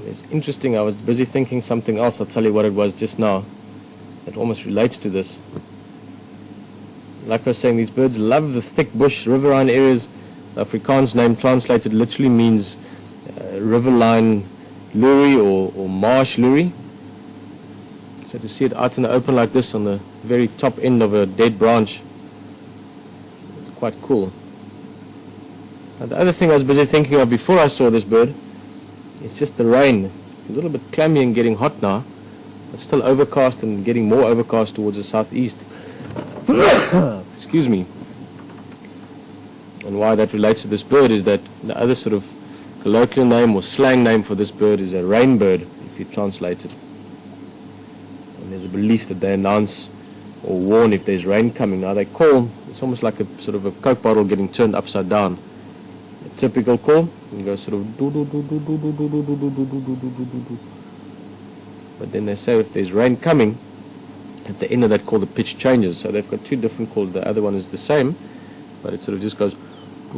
It's interesting, I was busy thinking something else. I'll tell you what it was just now. It almost relates to this. Like I was saying, these birds love the thick bush, riverine areas. The Afrikaans name translated literally means riverline lurie or marsh lurie. So to see it out in the open like this on the very top end of a dead branch, it's quite cool. Now the other thing I was busy thinking of before I saw this bird is just the rain. It's a little bit clammy and getting hot now. It's still overcast and getting more overcast towards the southeast. Excuse me. And why that relates to this bird is that the other sort of colloquial name or slang name for this bird is a rain bird, if you translate it. And there's a belief that they announce or warn if there's rain coming. Now they call, it's almost like a sort of a Coke bottle getting turned upside down. A typical call, and go sort of do do do do do do do do do do do do do do do. But then they say if there's rain coming, at the end of that call the pitch changes. So they've got two different calls. The other one is the same, but it sort of just goes a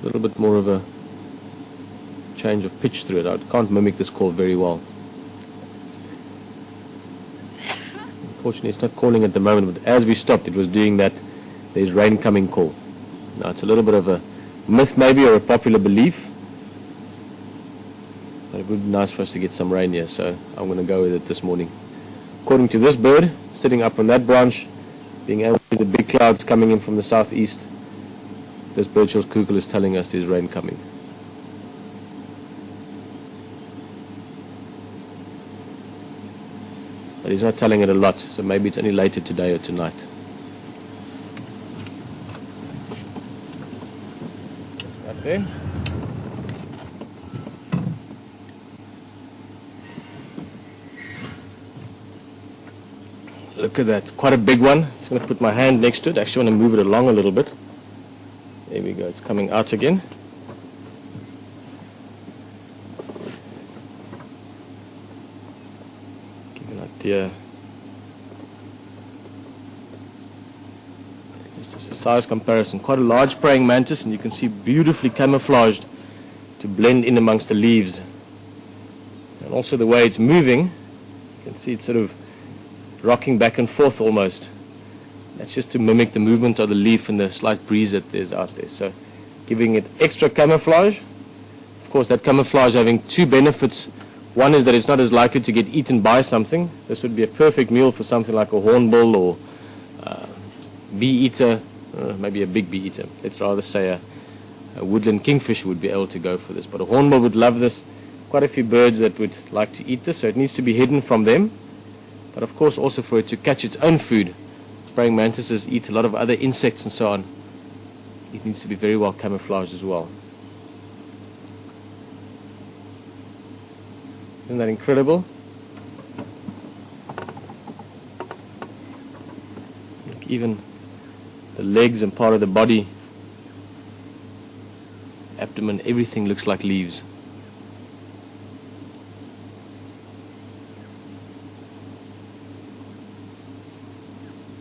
little bit more of a change of pitch through it. I can't mimic this call very well. Unfortunately, it's not calling at the moment, but as we stopped, it was doing that there's rain coming call. Now, it's a little bit of a myth maybe, or a popular belief, but it would be nice for us to get some rain here, so I'm going to go with it this morning. According to this bird, sitting up on that branch, being able to see the big clouds coming in from the southeast, this Birchall's cuckoo is telling us there's rain coming. But he's not telling it a lot, so maybe it's only later today or tonight. Right there. Look at that, quite a big one. Just going to put my hand next to it. Actually want to move it along a little bit. There we go, it's coming out again. Give you an idea. Just as a size comparison, quite a large praying mantis, and you can see beautifully camouflaged to blend in amongst the leaves. And also the way it's moving, you can see it's sort of rocking back and forth almost. That's just to mimic the movement of the leaf and the slight breeze that there's out there. So giving it extra camouflage. Of course, that camouflage having two benefits. One is that it's not as likely to get eaten by something. This would be a perfect meal for something like a hornbill or bee-eater, maybe a big bee-eater. Let's rather say a woodland kingfisher would be able to go for this. But a hornbill would love this. Quite a few birds that would like to eat this, so it needs to be hidden from them. But of course also for it to catch its own food. Praying mantises eat a lot of other insects and so on. It needs to be very well camouflaged as well. Isn't that incredible? Look, even the legs and part of the body, abdomen, everything looks like leaves.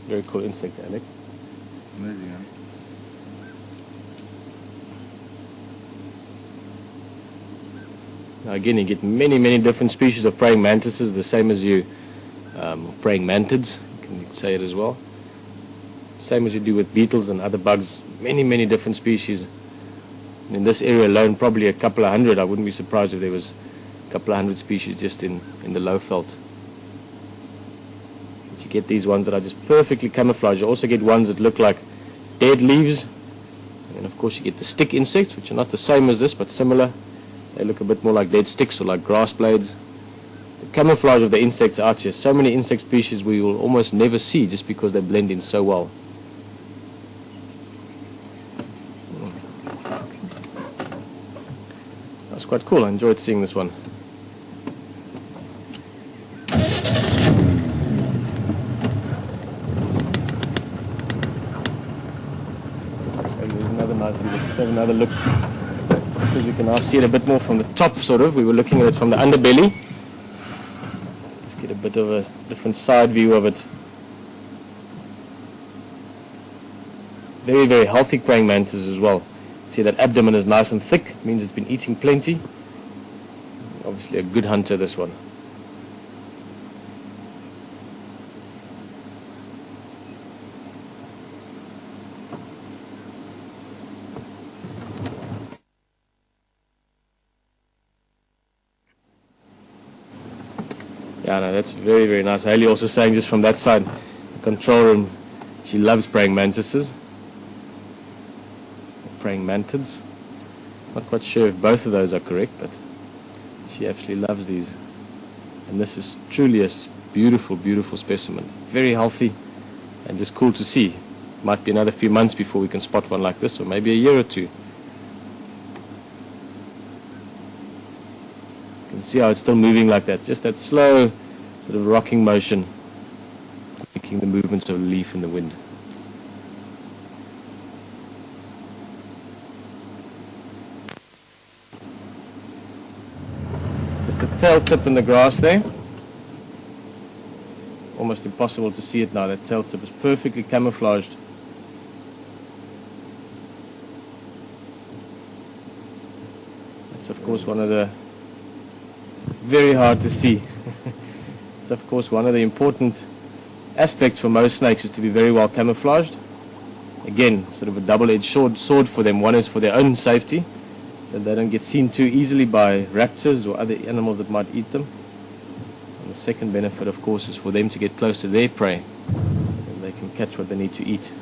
Very cool insect, Alex. Amazing, huh? Now again, you get many different species of praying mantises, the same as you praying mantids, you can say it as well. Same as you do with beetles and other bugs, many different species. And in this area alone, probably a couple of hundred. I wouldn't be surprised if there was a couple of hundred species just in the low veld. You get these ones that are just perfectly camouflaged. You also get ones that look like dead leaves. And of course you get the stick insects, which are not the same as this, but similar. They look a bit more like dead sticks or like grass blades. The camouflage of the insects out here, so many insect species we will almost never see just because they blend in so well. That's quite cool. I enjoyed seeing this one. Let's have another look, because we can now see it a bit more from the top, sort of. We were looking at it from the underbelly. Let's get a bit of a different side view of it. Very healthy praying mantis as well. See, that abdomen is nice and thick, means it's been eating plenty. Obviously a good hunter, this one. Yeah, no, that's very, very nice. Haley also saying just from that side, the control room, she loves praying mantises. Praying mantids. Not quite sure if both of those are correct, but she absolutely loves these. And this is truly a beautiful, beautiful specimen. Very healthy and just cool to see. Might be another few months before we can spot one like this, or maybe a year or two. You can see how it's still moving like that. Just that slow sort of rocking motion, making the movements of a leaf in the wind. Just the tail tip in the grass there. Almost impossible to see it now. That tail tip is perfectly camouflaged. That's of course one of the, very hard to see. It's of course one of the important aspects for most snakes, is to be very well camouflaged. Again, sort of a double-edged sword for them. One is for their own safety, so they don't get seen too easily by raptors or other animals that might eat them. And the second benefit, of course, is for them to get close to their prey, so they can catch what they need to eat.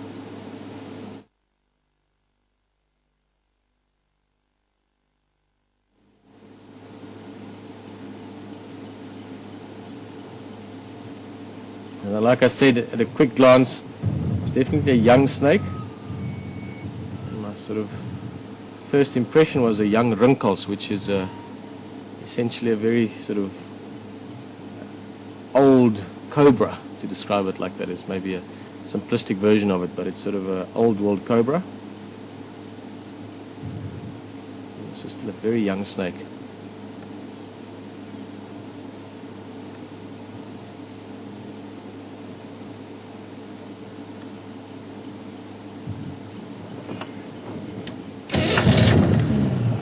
And like I said, at a quick glance, it's definitely a young snake. And my sort of first impression was a young rinkels, which is essentially a very sort of old cobra, to describe it like that. Is maybe a simplistic version of it, but it's sort of an old world cobra. It's just still a very young snake.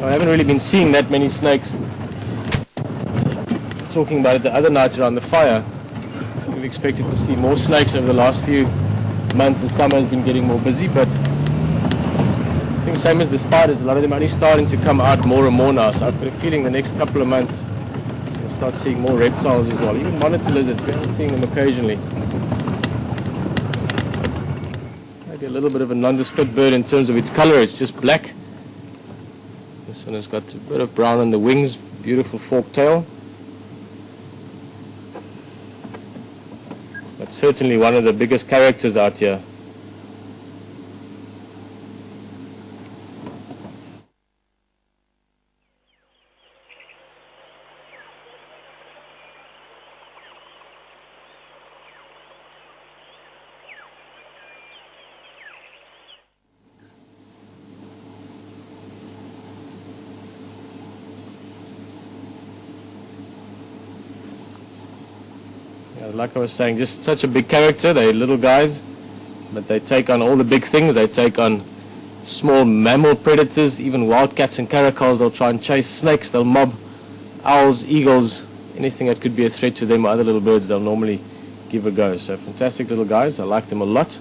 I haven't really been seeing that many snakes. Talking about it the other night around the fire, we've expected to see more snakes over the last few months. The summer has been getting more busy, but I think same as the spiders, a lot of them are only starting to come out more and more now, so I've got a feeling the next couple of months we'll start seeing more reptiles as well, even monitor lizards. We're seeing them occasionally. Maybe a little bit of a nondescript bird in terms of its color. It's just black. This one has got a bit of brown on the wings, beautiful forked tail. But certainly one of the biggest characters out here. Like I was saying, just such a big character. They're little guys, but they take on all the big things. They take on small mammal predators, even wildcats and caracals. They'll try and chase snakes. They'll mob owls, eagles, anything that could be a threat to them or other little birds, they'll normally give a go. So fantastic little guys. I like them a lot.